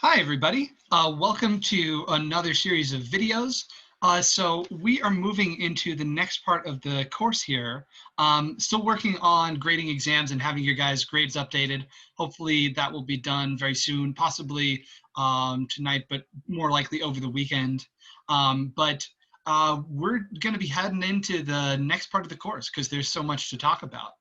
Hi, everybody. Welcome to another series of videos. So we are moving into the next part of the course here. Still working on grading exams and having your guys' grades updated. Hopefully that will be done very soon, possibly tonight, but more likely over the weekend. We're going to be heading into the next part of the course because there's so much to talk about.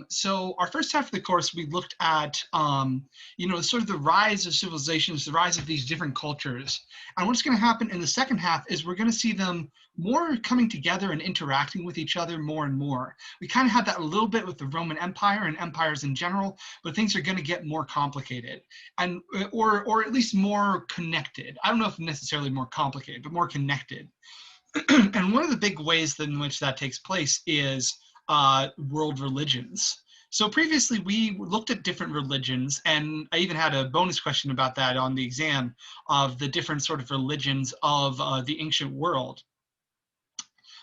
So our first half of the course, we looked at, sort of the rise of civilizations, the rise of these different cultures. And what's going to happen in the second half is we're going to see them more coming together and interacting with each other more and more. We kind of had that a little bit with the Roman Empire and empires in general, but things are going to get more complicated and or at least more connected. I don't know if necessarily more complicated, but more connected. And one of the big ways in which that takes place is world religions. So previously we looked at different religions, and I even had a bonus question about that on the exam of the different sort of religions of the ancient world.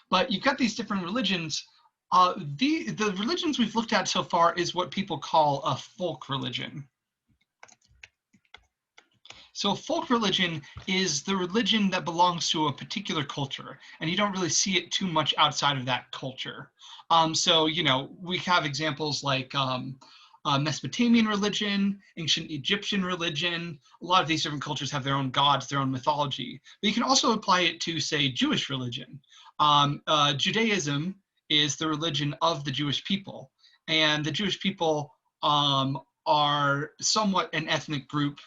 But you've got these different religions. The religions we've looked at so far is what people call a folk religion. So folk religion is the religion that belongs to a particular culture, and you don't really see it too much outside of that culture. We have examples like Mesopotamian religion, ancient Egyptian religion. A lot of these different cultures have their own gods, their own mythology. But you can also apply it to, say, Jewish religion. Judaism is the religion of the Jewish people, and the Jewish people are somewhat an ethnic group,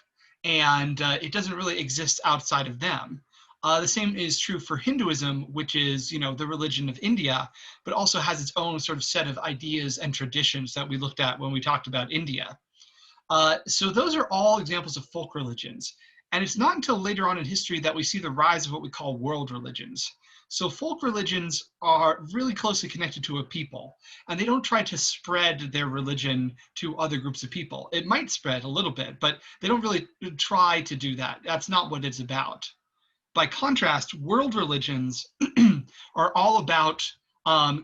and it doesn't really exist outside of them. The same is true for Hinduism, which is, the religion of India, but also has its own sort of set of ideas and traditions that we looked at when we talked about India. So those are all examples of folk religions. And it's not until later on in history that we see the rise of what we call world religions. So folk religions are really closely connected to a people, and they don't try to spread their religion to other groups of people. It might spread a little bit, but they don't really try to do that. That's not what it's about. By contrast, world religions are all about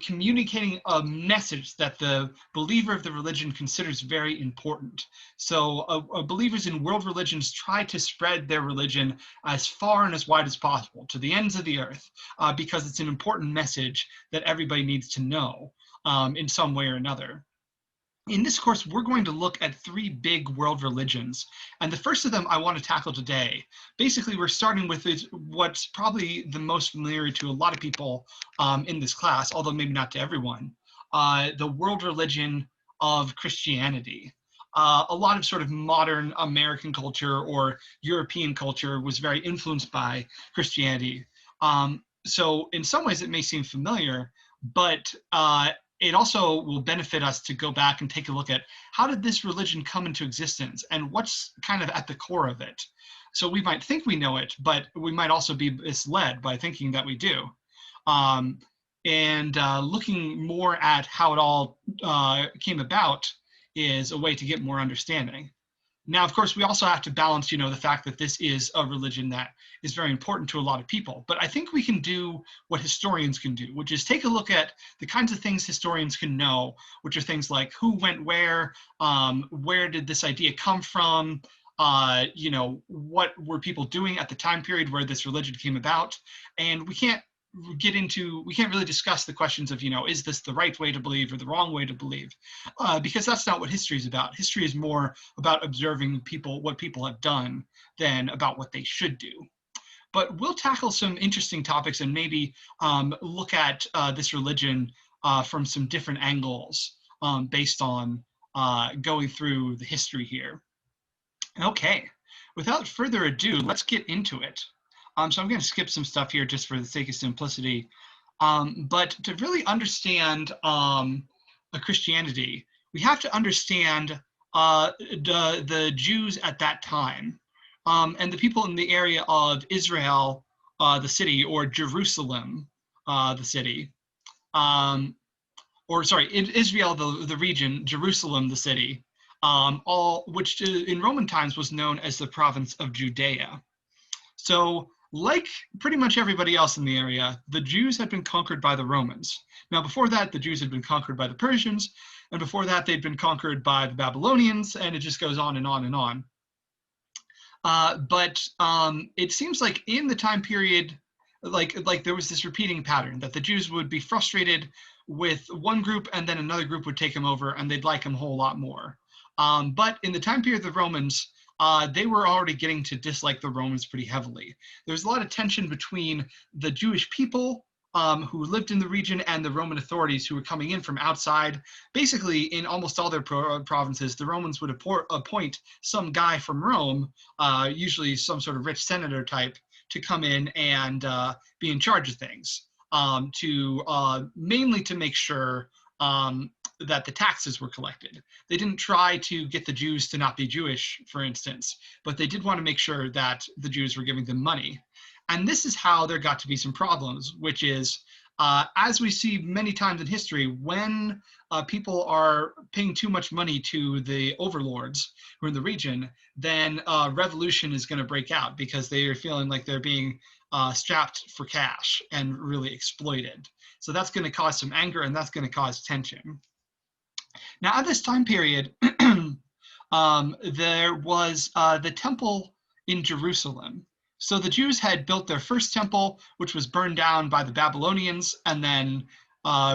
communicating a message that the believer of the religion considers very important. So believers in world religions try to spread their religion as far and as wide as possible to the ends of the earth, because it's an important message that everybody needs to know in some way or another. In this course, we're going to look at three big world religions. And the first of them I want to tackle today. Basically, we're starting with what's probably the most familiar to a lot of people in this class, although maybe not to everyone, the world religion of Christianity. A lot of sort of modern American culture or European culture was very influenced by Christianity. So in some ways it may seem familiar, but it also will benefit us to go back and take a look at how did this religion come into existence and what's kind of at the core of it. So we might think we know it, but we might also be misled by thinking that we do. Looking more at how it all came about is a way to get more understanding. Now, of course, we also have to balance, the fact that this is a religion that is very important to a lot of people. But I think we can do what historians can do, which is take a look at the kinds of things historians can know, which are things like who went where did this idea come from, what were people doing at the time period where this religion came about. And we can't really discuss the questions of, is this the right way to believe or the wrong way to believe? Because that's not what history is about. History is more about observing what people have done than about what they should do. But we'll tackle some interesting topics and maybe look at this religion from some different angles based on going through the history here. Okay, without further ado, let's get into it. So I'm going to skip some stuff here just for the sake of simplicity. But to really understand Christianity, we have to understand the Jews at that time and the people in the area of Israel, the city, or Jerusalem, the city. Israel, the region, Jerusalem, the city, which in Roman times was known as the province of Judea. So, like pretty much everybody else in the area, the Jews had been conquered by the Romans. Now, before that, the Jews had been conquered by the Persians, and before that, they'd been conquered by the Babylonians, and it just goes on and on and on. But it seems like in the time period, like there was this repeating pattern that the Jews would be frustrated with one group and then another group would take them over and they'd like them a whole lot more. But in the time period of the Romans, they were already getting to dislike the Romans pretty heavily. There's a lot of tension between the Jewish people who lived in the region and the Roman authorities who were coming in from outside. Basically, in almost all their provinces, the Romans would appoint some guy from Rome, usually some sort of rich senator type, to come in and be in charge of things, mainly to make sure that the taxes were collected. They didn't try to get the Jews to not be Jewish, for instance, but they did want to make sure that the Jews were giving them money. And this is how there got to be some problems, which is, as we see many times in history, when people are paying too much money to the overlords who are in the region, then revolution is going to break out because they are feeling like they're being strapped for cash and really exploited. So that's going to cause some anger and that's going to cause tension. Now, at this time period, there was the temple in Jerusalem. So the Jews had built their first temple, which was burned down by the Babylonians and then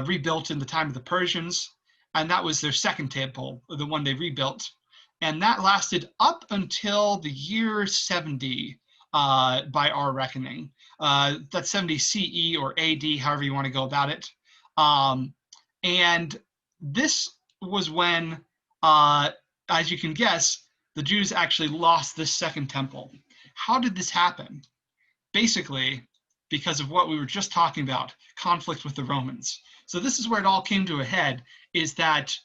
rebuilt in the time of the Persians. And that was their second temple, the one they rebuilt. And that lasted up until the year 70 by our reckoning. That's 70 CE or AD, however you want to go about it. And this was when, as you can guess, the Jews actually lost this second temple. How did this happen? Basically, because of what we were just talking about, conflict with the Romans. So this is where it all came to a head, is that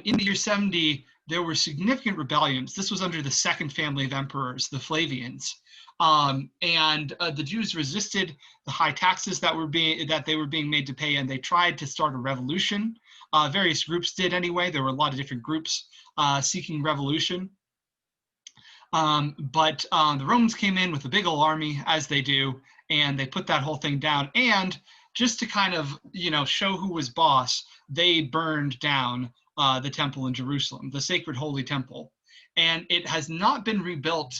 in the year 70, there were significant rebellions. This was under the second family of emperors, the Flavians. The Jews resisted the high taxes that they were being made to pay, and they tried to start a revolution. Various groups did anyway. There were a lot of different groups seeking revolution. But the Romans came in with a big old army, as they do, and they put that whole thing down. And just to kind of, show who was boss, they burned down the temple in Jerusalem, the sacred holy temple. And it has not been rebuilt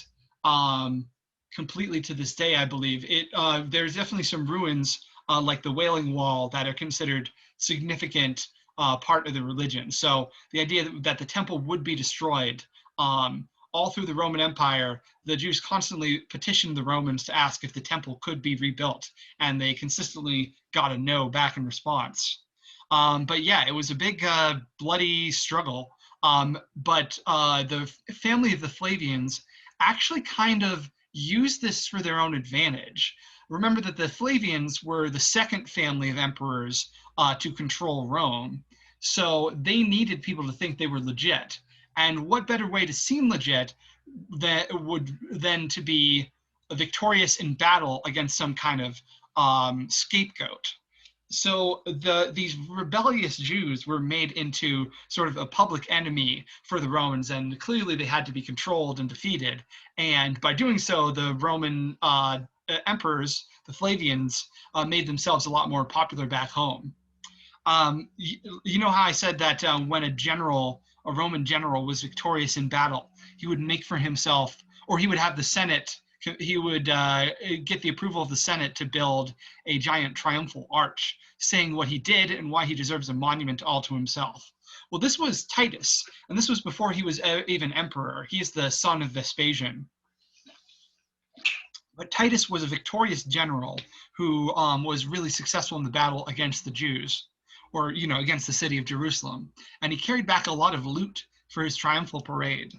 completely to this day, I believe. There's definitely some ruins, like the Wailing Wall, that are considered significant part of the religion. So the idea that the temple would be destroyed, all through the Roman Empire, the Jews constantly petitioned the Romans to ask if the temple could be rebuilt, and they consistently got a no back in response. But yeah, it was a big bloody struggle. But the family of the Flavians actually kind of used this for their own advantage. Remember that the Flavians were the second family of emperors to control Rome. So they needed people to think they were legit. And what better way to seem legit than to be victorious in battle against some kind of scapegoat. So these rebellious Jews were made into sort of a public enemy for the Romans, and clearly they had to be controlled and defeated. And by doing so, the Roman emperors, the Flavians, made themselves a lot more popular back home. You know how I said that when a Roman general was victorious in battle, he would make for himself, or he would have the Senate, he would get the approval of the Senate to build a giant triumphal arch, saying what he did and why he deserves a monument all to himself. Well, this was Titus, and this was before he was even emperor. He's the son of Vespasian. But Titus was a victorious general who was really successful in the battle against the Jews, or against the city of Jerusalem. And he carried back a lot of loot for his triumphal parade.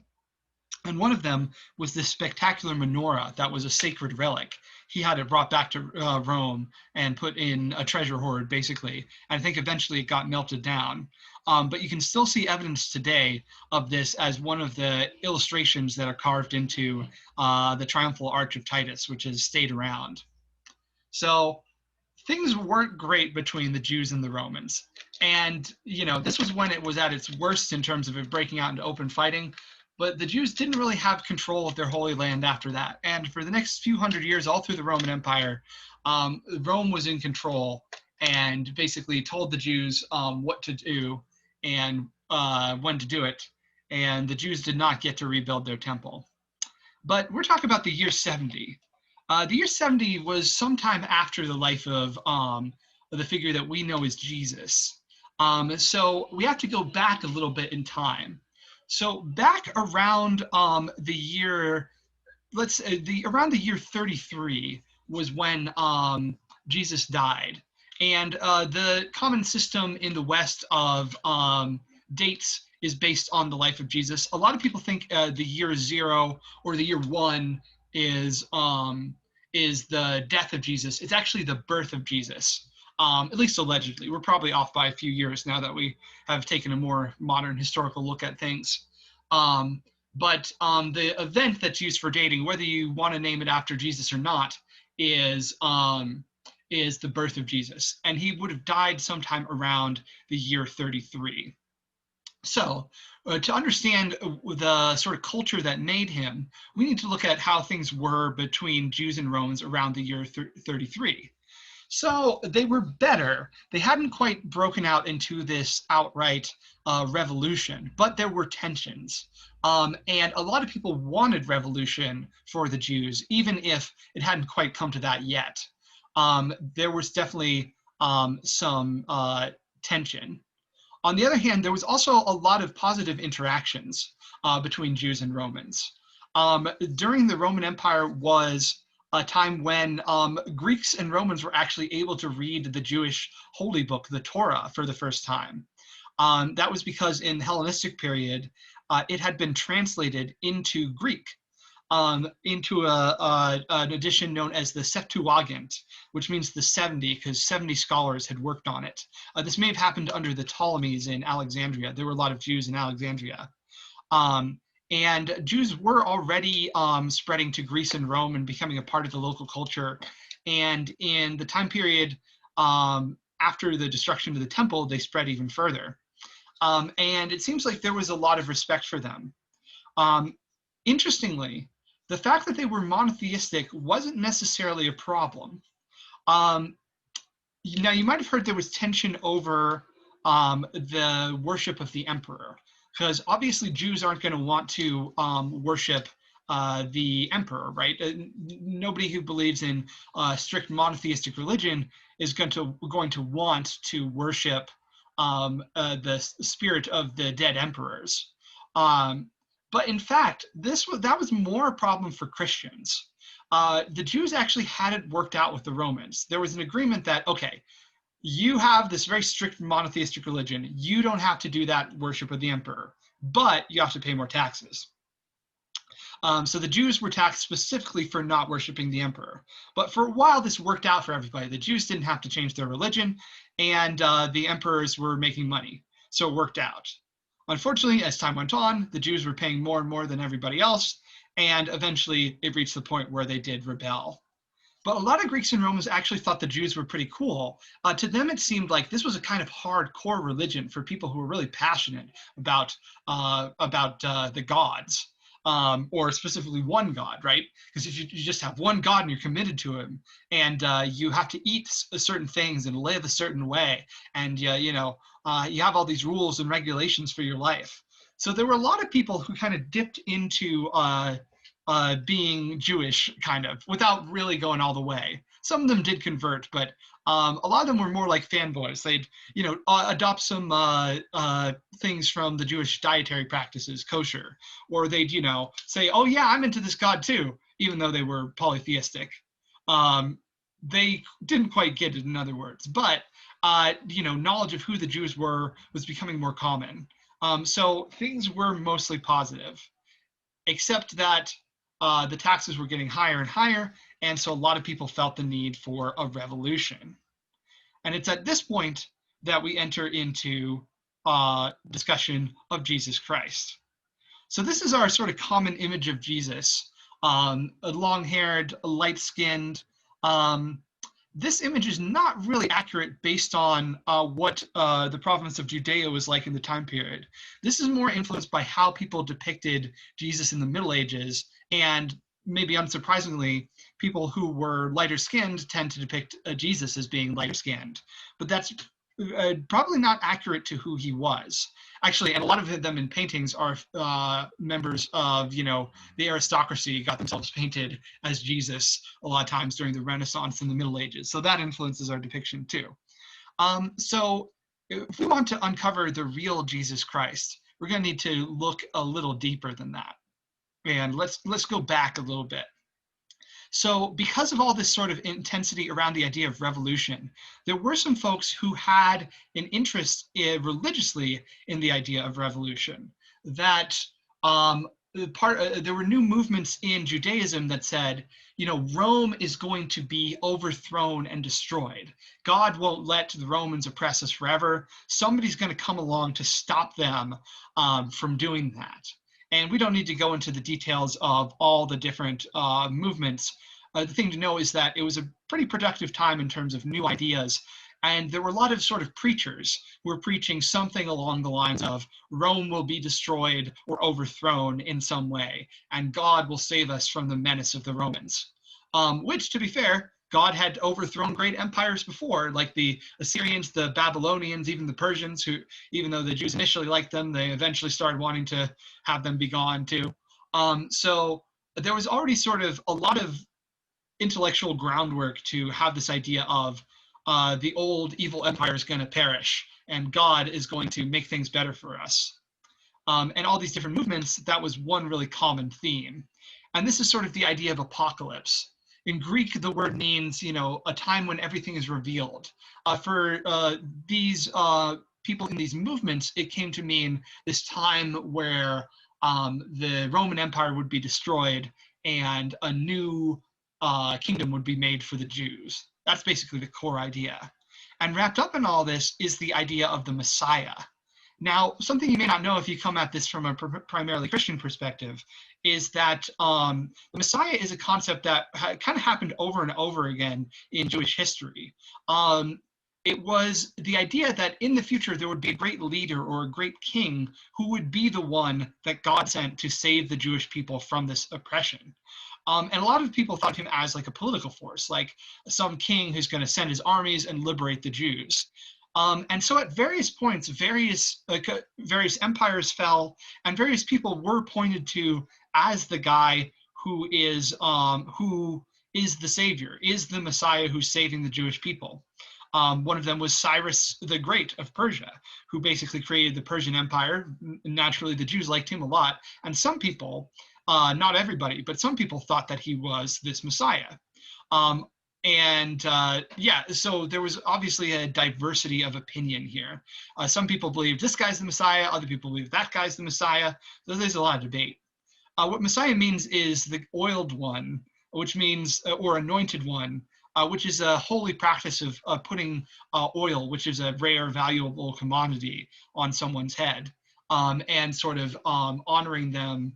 And one of them was this spectacular menorah that was a sacred relic. He had it brought back to Rome and put in a treasure hoard, basically. And I think eventually it got melted down. But you can still see evidence today of this as one of the illustrations that are carved into the Triumphal Arch of Titus, which has stayed around. So things weren't great between the Jews and the Romans. And, this was when it was at its worst in terms of it breaking out into open fighting. But the Jews didn't really have control of their Holy Land after that. And for the next few hundred years, all through the Roman Empire, Rome was in control and basically told the Jews what to do and when to do it. And the Jews did not get to rebuild their temple. But we're talking about the year 70. The year 70 was sometime after the life of the figure that we know as Jesus. So we have to go back a little bit in time. So back around the year, around the year 33 was when Jesus died. And the common system in the West of dates is based on the life of Jesus. A lot of people think the year 0 or the year 1 is the death of Jesus. It's actually the birth of Jesus, at least allegedly. We're probably off by a few years now that we have taken a more modern historical look at things. But the event that's used for dating, whether you want to name it after Jesus or not, is the birth of Jesus. And he would have died sometime around the year 33. So to understand the sort of culture that made him, we need to look at how things were between Jews and Romans around the year 33. So they were better. They hadn't quite broken out into this outright revolution, but there were tensions. And a lot of people wanted revolution for the Jews, even if it hadn't quite come to that yet. There was definitely some tension. On the other hand, there was also a lot of positive interactions between Jews and Romans. During the Roman Empire was a time when Greeks and Romans were actually able to read the Jewish holy book, the Torah, for the first time. That was because in the Hellenistic period, it had been translated into Greek, into an edition known as the Septuagint, which means the 70, because 70 scholars had worked on it. This may have happened under the Ptolemies in Alexandria. There were a lot of Jews in Alexandria. And Jews were already spreading to Greece and Rome and becoming a part of the local culture. And in the time period after the destruction of the temple, they spread even further. And it seems like there was a lot of respect for them. Interestingly, the fact that they were monotheistic wasn't necessarily a problem. Now, you might have heard there was tension over the worship of the emperor, because obviously Jews aren't going to want to worship the emperor, right? Nobody who believes in strict monotheistic religion is going to want to worship the spirit of the dead emperors. But in fact, that was more a problem for Christians. The Jews actually had it worked out with the Romans. There was an agreement that, okay, you have this very strict monotheistic religion. You don't have to do that worship of the emperor, but you have to pay more taxes. So the Jews were taxed specifically for not worshiping the emperor. But for a while, this worked out for everybody. The Jews didn't have to change their religion, and the emperors were making money. So it worked out. Unfortunately, as time went on, the Jews were paying more and more than everybody else, and eventually it reached the point where they did rebel. But a lot of Greeks and Romans actually thought the Jews were pretty cool. To them, it seemed like this was a kind of hardcore religion for people who were really passionate about the gods, or specifically one god, right? Because if you just have one god and you're committed to him, and you have to eat certain things and live a certain way, and you have all these rules and regulations for your life. So there were a lot of people who kind of dipped into being Jewish, kind of, without really going all the way. Some of them did convert, but a lot of them were more like fanboys. They'd, adopt some things from the Jewish dietary practices, kosher, or they'd, say, oh yeah, I'm into this god too, even though they were polytheistic. They didn't quite get it, in other words, but knowledge of who the Jews were was becoming more common. So things were mostly positive, except that the taxes were getting higher and higher, and so a lot of people felt the need for a revolution. And it's at this point that we enter into discussion of Jesus Christ. So this is our sort of common image of Jesus, a long-haired, light-skinned. This image is not really accurate based on what the province of Judea was like in the time period. This is more influenced by how people depicted Jesus in the Middle Ages, and maybe unsurprisingly, people who were lighter skinned tend to depict Jesus as being lighter skinned. But that's probably not accurate to who he was. Actually, and a lot of them in paintings are members of, the aristocracy got themselves painted as Jesus a lot of times during the Renaissance and the Middle Ages. So that influences our depiction too. So if we want to uncover the real Jesus Christ, we're going to need to look a little deeper than that. And let's go back a little bit. So because of all this sort of intensity around the idea of revolution, there were some folks who had an interest religiously in the idea of revolution. That there were new movements in Judaism that said, Rome is going to be overthrown and destroyed. God won't let the Romans oppress us forever. Somebody's going to come along to stop them from doing that. And we don't need to go into the details of all the different movements. The thing to know is that it was a pretty productive time in terms of new ideas. And there were a lot of sort of preachers who were preaching something along the lines of Rome will be destroyed or overthrown in some way, and God will save us from the menace of the Romans. Which, to be fair, God had overthrown great empires before, like the Assyrians, the Babylonians, even the Persians, who, even though the Jews initially liked them, they eventually started wanting to have them be gone too. So there was already sort of a lot of intellectual groundwork to have this idea of the old evil empire is going to perish and God is going to make things better for us. And all these different movements, that was one really common theme. And this is sort of the idea of apocalypse. In Greek, the word means, a time when everything is revealed. For these people in these movements, it came to mean this time where the Roman Empire would be destroyed and a new kingdom would be made for the Jews. That's basically the core idea. And wrapped up in all this is the idea of the Messiah. Now, something you may not know if you come at this from a primarily Christian perspective is that the Messiah is a concept that kind of happened over and over again in Jewish history. It was the idea that in the future there would be a great leader or a great king who would be the one that God sent to save the Jewish people from this oppression. And a lot of people thought of him as like a political force, like some king who's going to send his armies and liberate the Jews. And so at various points, various empires fell, and various people were pointed to as the guy who is the savior, is the Messiah who's saving the Jewish people. One of them was Cyrus the Great of Persia, who basically created the Persian Empire. Naturally, the Jews liked him a lot, and some people, not everybody, but some people thought that he was this Messiah. So there was obviously a diversity of opinion here. Some people believe this guy's the Messiah, other people believe that guy's the Messiah. So there's a lot of debate. What Messiah means is the oiled one, which means, or anointed one, which is a holy practice of putting oil, which is a rare, valuable commodity, on someone's head, and sort of honoring them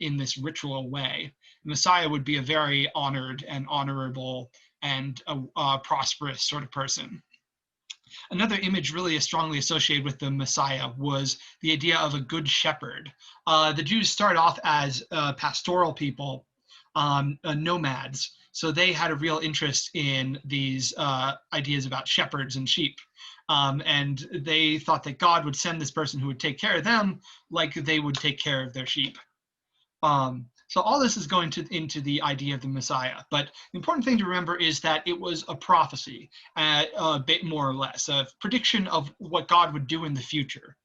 in this ritual way. The Messiah would be a very honored and honorable and a prosperous sort of person. Another image really strongly associated with the Messiah was the idea of a good shepherd. The Jews started off as pastoral people, nomads. So they had a real interest in these ideas about shepherds and sheep. And they thought that God would send this person who would take care of them like they would take care of their sheep. So all this is going into the idea of the Messiah. But the important thing to remember is that it was a prophecy, a bit more or less, a prediction of what God would do in the future.